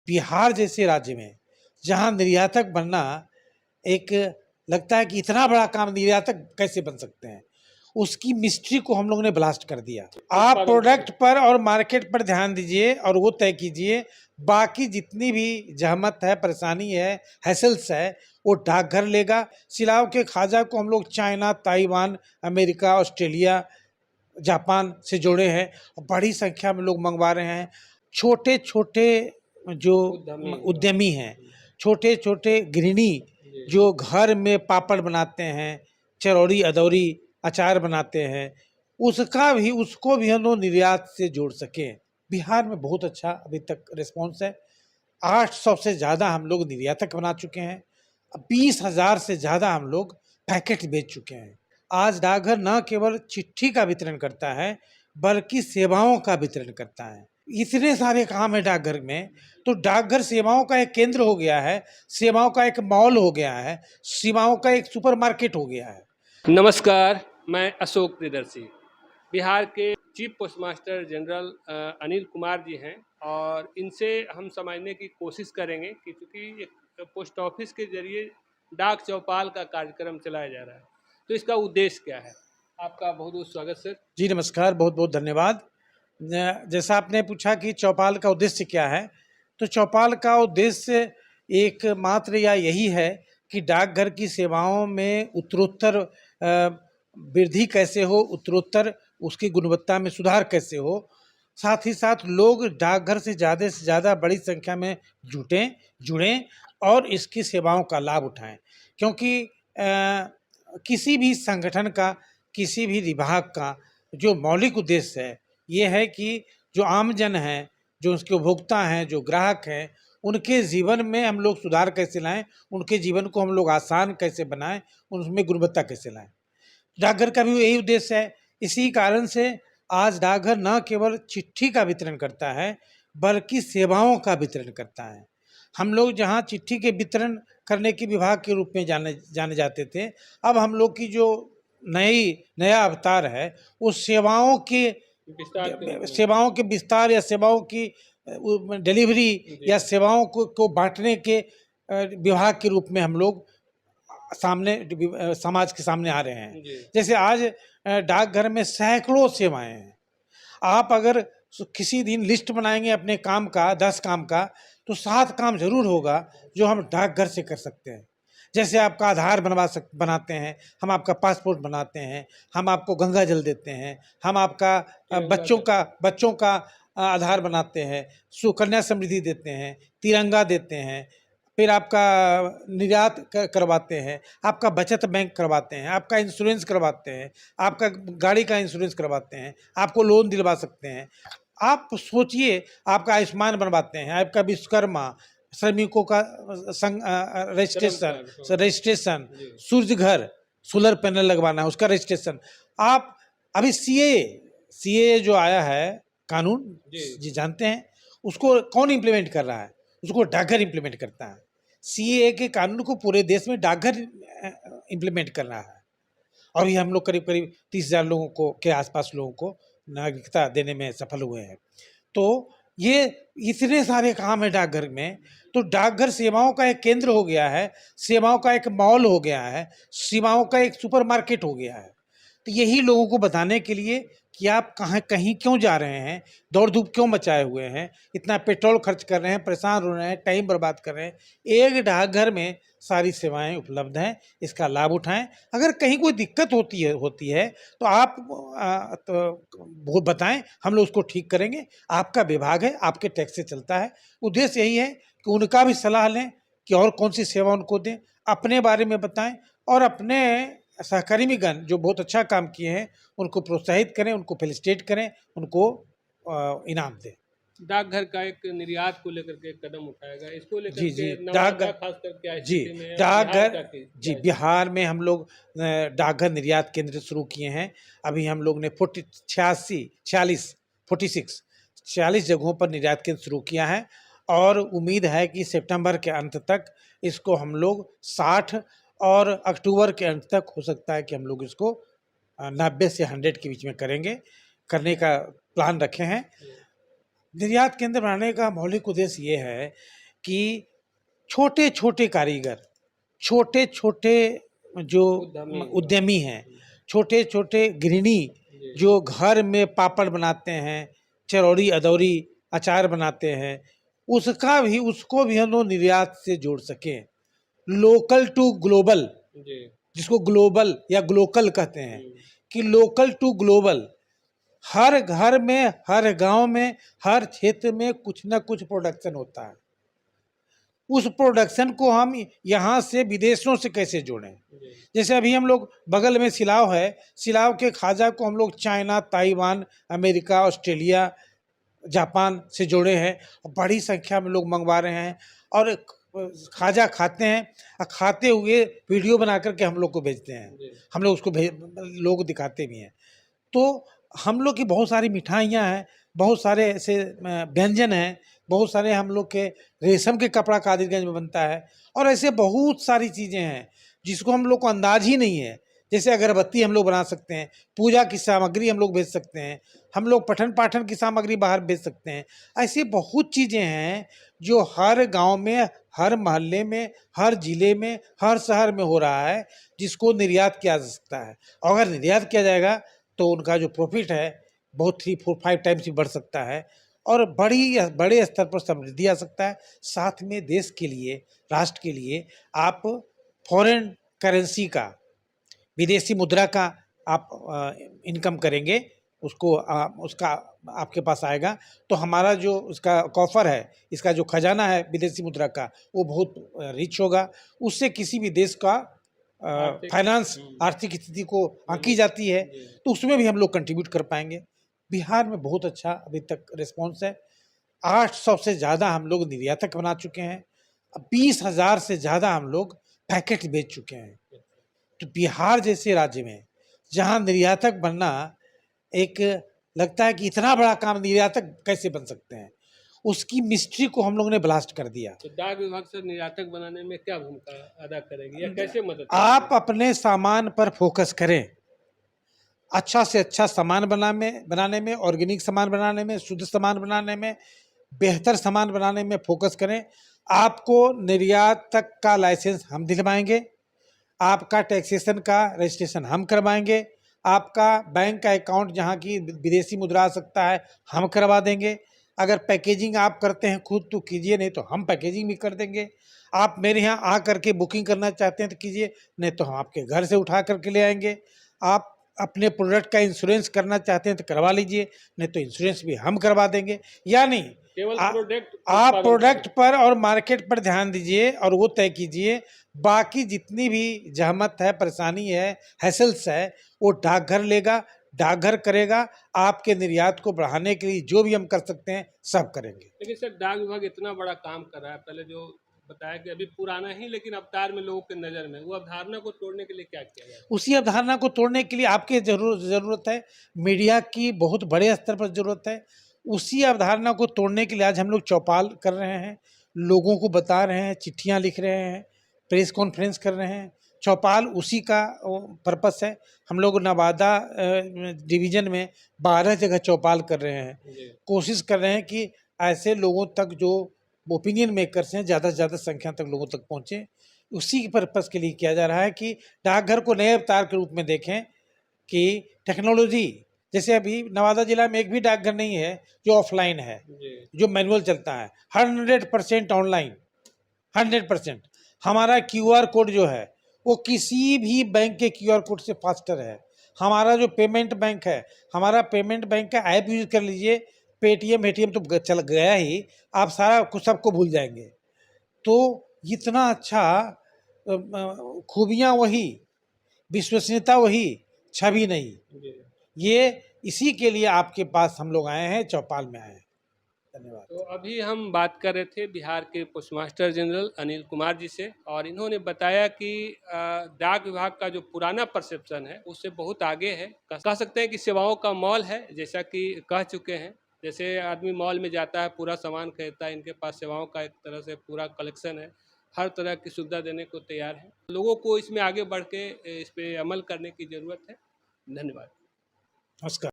बिहार जैसे राज्य में जहाँ निर्यातक बनना एक लगता है कि इतना बड़ा काम निर्यातक कैसे बन सकते हैं, उसकी मिस्ट्री को हम लोगों ने ब्लास्ट कर दिया। आप प्रोडक्ट पर और मार्केट पर ध्यान दीजिए और वो तय कीजिए, बाकी जितनी भी जहमत है, परेशानी है, हैसल्स है, वो डाकघर लेगा। सिलाव के खाजा को हम लोग China, Taiwan, America, Australia, Japan से जोड़े हैं, बड़ी संख्या में लोग मंगवा रहे हैं। छोटे छोटे जो उद्यमी हैं, छोटे छोटे गृहिणी जो घर में पापड़ बनाते हैं, चरौरी अदौरी अचार बनाते हैं, उसको भी हम लोग निर्यात से जोड़ सकें। बिहार में बहुत अच्छा अभी तक रिस्पॉन्स है। 800 से ज़्यादा हम लोग निर्यातक बना चुके हैं। 20,000 से ज़्यादा हम लोग पैकेट बेच चुके हैं। आज डाकघर न केवल चिट्ठी का वितरण करता है बल्कि सेवाओं का वितरण करता है। इतने सारे काम है डाकघर में, तो डाकघर सेवाओं का एक केंद्र हो गया है, सेवाओं का एक मॉल हो गया है, सेवाओं का एक सुपरमार्केट हो गया है। नमस्कार, मैं अशोक प्रियदर्शी। बिहार के chief postmaster general Anil Kumar ji हैं और इनसे हम समझने की कोशिश करेंगे कि चूँकि एक पोस्ट ऑफिस के जरिए डाक चौपाल का कार्यक्रम चलाया जा रहा है, तो इसका उद्देश्य क्या है। आपका बहुत बहुत स्वागत सर। जी नमस्कार, बहुत बहुत धन्यवाद। जैसा आपने पूछा कि चौपाल का उद्देश्य क्या है, तो चौपाल का उद्देश्य एकमात्र या यही है कि डाकघर की सेवाओं में उत्तरोत्तर वृद्धि कैसे हो, उत्तरोत्तर उसकी गुणवत्ता में सुधार कैसे हो, साथ ही साथ लोग डाकघर से ज़्यादा बड़ी संख्या में जुड़ें और इसकी सेवाओं का लाभ उठाएं। क्योंकि किसी भी संगठन का, किसी भी विभाग का जो मौलिक उद्देश्य है ये है कि जो आमजन हैं, जो उसके उपभोक्ता हैं, जो ग्राहक हैं, उनके जीवन में हम लोग सुधार कैसे लाएं, उनके जीवन को हम लोग आसान कैसे बनाएं, उनमें गुणवत्ता कैसे लाएं। डाकघर का भी यही उद्देश्य है। इसी कारण से आज डाकघर न केवल चिट्ठी का वितरण करता है बल्कि सेवाओं का वितरण करता है। हम लोग जहाँ चिट्ठी के वितरण करने के विभाग के रूप में जाने जाते थे, अब हम लोग की जो नया अवतार है वो सेवाओं के विस्तार या सेवाओं की डिलीवरी या सेवाओं को बांटने के विभाग के रूप में हम लोग समाज के सामने आ रहे हैं। जैसे आज डाकघर में सैकड़ों सेवाएं हैं। आप अगर किसी दिन लिस्ट बनाएंगे अपने काम का, 10 काम का, तो 7 काम जरूर होगा जो हम डाकघर से कर सकते हैं। जैसे आपका आधार बनाते हैं, हम आपका पासपोर्ट बनाते हैं, हम आपको गंगा जल देते हैं, हम आपका बच्चों का आधार बनाते हैं, सुकन्या समृद्धि देते हैं, तिरंगा देते हैं, फिर आपका निर्यात करवाते हैं, आपका बचत बैंक करवाते हैं, आपका इंश्योरेंस करवाते हैं, आपका गाड़ी का इंश्योरेंस करवाते हैं, आपको लोन दिलवा सकते हैं। आप सोचिए, आपका आयुष्मान बनवाते हैं, आपका विश्वकर्मा, श्रमिकों का रजिस्ट्रेशन, सूर्य घर, सोलर पैनल लगवाना है उसका रजिस्ट्रेशन। आप अभी सीए जो आया है कानून जी जानते हैं, उसको कौन इम्प्लीमेंट कर रहा है? उसको डाकघर इम्प्लीमेंट करता है। सीए के कानून को पूरे देश में डाकघर इम्प्लीमेंट कर रहा है और ये हम लोग करीब 30,000 लोगों को के आसपास लोगों को नागरिकता देने में सफल हुए हैं। तो ये इतने सारे काम है डाकघर में, तो डाकघर सेवाओं का एक केंद्र हो गया है, सेवाओं का एक मॉल हो गया है, सेवाओं का एक सुपरमार्केट हो गया है। तो यही लोगों को बताने के लिए कि आप कहीं क्यों जा रहे हैं, दौड़ धूप क्यों मचाए हुए हैं, इतना पेट्रोल खर्च कर रहे हैं, परेशान हो रहे हैं, टाइम बर्बाद कर रहे हैं। एक डाकघर में सारी सेवाएं उपलब्ध हैं, इसका लाभ उठाएं। अगर कहीं कोई दिक्कत होती है तो आप वो बताएं, हम लोग उसको ठीक करेंगे। आपका विभाग है, आपके टैक्स से चलता है। उद्देश्य यही है कि उनका भी सलाह लें कि और कौन सी सेवा उनको दें, अपने बारे में बताएं और अपने सहकर्मीगण जो बहुत अच्छा काम किए हैं उनको प्रोत्साहित करें, उनको फेलिसिटेट करें, उनको इनाम दें। डाकघर का एक निर्यात को लेकर के कदम उठाएगा, इसको लेकर जी डाकघर खासकर क्या स्थिति में डाकघर बिहार में हम लोग डाकघर निर्यात केंद्र शुरू किए हैं। अभी हम लोग ने 46 जगहों पर निर्यात केंद्र शुरू किया है और उम्मीद है कि सितंबर के अंत तक इसको हम लोग 60 और अक्टूबर के अंत तक हो सकता है कि हम लोग इसको 90 से 100 के बीच में करने का प्लान रखे हैं। निर्यात केंद्र बनाने का मौलिक उद्देश्य ये है कि छोटे छोटे कारीगर, छोटे छोटे जो उद्यमी हैं, छोटे छोटे गृहिणी जो घर में पापड़ बनाते हैं, चरौड़ी अदौरी अचार बनाते हैं, उसको भी हम लोग निर्यात से जोड़ सकें। लोकल टू ग्लोबल, जिसको ग्लोबल या ग्लोकल कहते हैं, कि लोकल टू ग्लोबल, हर घर में, हर गांव में, हर क्षेत्र में कुछ ना कुछ प्रोडक्शन होता है। उस प्रोडक्शन को हम यहाँ से विदेशों से कैसे जोड़ें। जैसे अभी हम लोग बगल में सिलाव है, सिलाव के खाजा को हम लोग China, Taiwan, America, Australia, Japan से जोड़े हैं, बड़ी संख्या में लोग मंगवा रहे हैं और खाजा खाते हैं और खाते हुए वीडियो बना करके हम लोग को भेजते हैं, हम लोग उसको लोग दिखाते भी हैं। तो हम लोग की बहुत सारी मिठाइयाँ हैं, बहुत सारे ऐसे व्यंजन हैं, बहुत सारे हम लोग के रेशम के कपड़ा कादिरगंज में बनता है और ऐसे बहुत सारी चीज़ें हैं जिसको हम लोग को अंदाज ही नहीं है। जैसे अगरबत्ती हम लोग बना सकते हैं, पूजा की सामग्री हम लोग बेच सकते हैं, हम लोग पठन पाठन की सामग्री बाहर बेच सकते हैं। ऐसी बहुत चीज़ें हैं जो हर गांव में, हर मोहल्ले में, हर जिले में, हर शहर में हो रहा है, जिसको निर्यात किया जा सकता है। और अगर निर्यात किया जाएगा तो उनका जो प्रॉफिट है बहुत 3, 4, 5 टाइम्स भी बढ़ सकता है और बड़े स्तर पर समृद्धि आ सकता है। साथ में देश के लिए, राष्ट्र के लिए आप फॉरेन करेंसी का, विदेशी मुद्रा का आप इनकम करेंगे, उसका आपके पास आएगा तो हमारा जो उसका कॉफर है, इसका जो खजाना है विदेशी मुद्रा का, वो बहुत रिच होगा। उससे किसी भी देश का फाइनेंस, आर्थिक स्थिति को आंकी जाती है, तो उसमें भी हम लोग कंट्रीब्यूट कर पाएंगे। बिहार में बहुत अच्छा अभी तक रिस्पॉन्स है। 800 से ज़्यादा हम लोग निर्यातक बना चुके हैं, 20,000 से ज़्यादा हम लोग पैकेट बेच चुके हैं। तो बिहार जैसे राज्य में जहाँ निर्यातक बनना एक लगता है कि इतना बड़ा काम, निर्यातक कैसे बन सकते हैं, उसकी मिस्ट्री को हम लोग ने ब्लास्ट कर दिया। तो डाक विभाग से निर्यातक बनाने में क्या भूमिका अदा करेगी या कैसे मदद करेगी? आप अपने सामान पर फोकस करें, अच्छा से अच्छा सामान बनाने में, ऑर्गेनिक सामान बनाने में, शुद्ध सामान बनाने में, बेहतर सामान बनाने में फोकस करें। आपको निर्यात तक का लाइसेंस हम दिलवाएंगे, आपका टैक्सेशन का रजिस्ट्रेशन हम करवाएंगे, आपका बैंक का अकाउंट जहाँ की विदेशी मुद्रा आ सकता है हम करवा देंगे। अगर पैकेजिंग आप करते हैं खुद तो कीजिए, नहीं तो हम पैकेजिंग भी कर देंगे। आप मेरे यहाँ आ करके बुकिंग करना चाहते हैं तो कीजिए, नहीं तो हम आपके घर से उठा करके ले आएंगे। आप अपने प्रोडक्ट का इंश्योरेंस करना चाहते हैं तो करवा लीजिए, नहीं तो इंश्योरेंस भी हम करवा देंगे। यानी केवल आप प्रोडक्ट पर और मार्केट पर ध्यान दीजिए और वो तय कीजिए। बाकी जितनी भी जहमत है, परेशानी है, हैसल्स है, वो डाकघर लेगा, डाकघर करेगा। आपके निर्यात को बढ़ाने के लिए जो भी हम कर सकते हैं सब करेंगे। लेकिन सर, डाक विभाग इतना बड़ा काम कर रहा है, पहले जो बताया कि अभी पुराना ही लेकिन अवतार में लोगों के नज़र में, वो अवधारणा को तोड़ने के लिए क्या किया जाए? उसी अवधारणा को तोड़ने के लिए आपके ज़रूरत है, मीडिया की बहुत बड़े स्तर पर ज़रूरत है। उसी अवधारणा को तोड़ने के लिए आज हम लोग चौपाल कर रहे हैं, लोगों को बता रहे हैं, चिट्ठियाँ लिख रहे हैं, प्रेस कॉन्फ्रेंस कर रहे हैं। चौपाल उसी का पर्पस है। हम लोग नवादा डिवीज़न में 12 जगह चौपाल कर रहे हैं। कोशिश कर रहे हैं कि ऐसे लोगों तक जो ओपिनियन मेकर्स हैं, ज़्यादा से ज़्यादा संख्या तक लोगों तक पहुँचे। उसी पर्पस के लिए किया जा रहा है कि डाकघर को नए अवतार के रूप में देखें कि टेक्नोलॉजी, जैसे अभी नवादा जिला में एक भी डाकघर नहीं है जो ऑफलाइन है, जो मैनुअल चलता है। 100% ऑनलाइन, 100%। हमारा QR कोड जो है वो किसी भी बैंक के QR कोड से फास्टर है। हमारा जो पेमेंट बैंक है, हमारा पेमेंट बैंक का ऐप यूज कर लीजिए, पेटीएम एटीएम तो चल गया ही, आप सारा कुछ सबको भूल जाएंगे। तो इतना अच्छा, खूबियाँ वही, विश्वसनीयता वही, छवि नहीं। ये इसी के लिए आपके पास हम लोग आए हैं, चौपाल में आए हैं। धन्यवाद। तो अभी हम बात कर रहे थे बिहार के पोस्टमास्टर जनरल अनिल कुमार जी से, और इन्होंने बताया कि डाक विभाग का जो पुराना परसेप्शन है उससे बहुत आगे है। कह सकते हैं कि सेवाओं का मॉल है, जैसा कि कह चुके हैं। जैसे आदमी मॉल में जाता है, पूरा सामान खरीदता है, इनके पास सेवाओं का एक तरह से पूरा कलेक्शन है, हर तरह की सुविधा देने को तैयार है। लोगों को इसमें आगे बढ़ के इस पर अमल करने की ज़रूरत है। धन्यवाद। नमस्कार।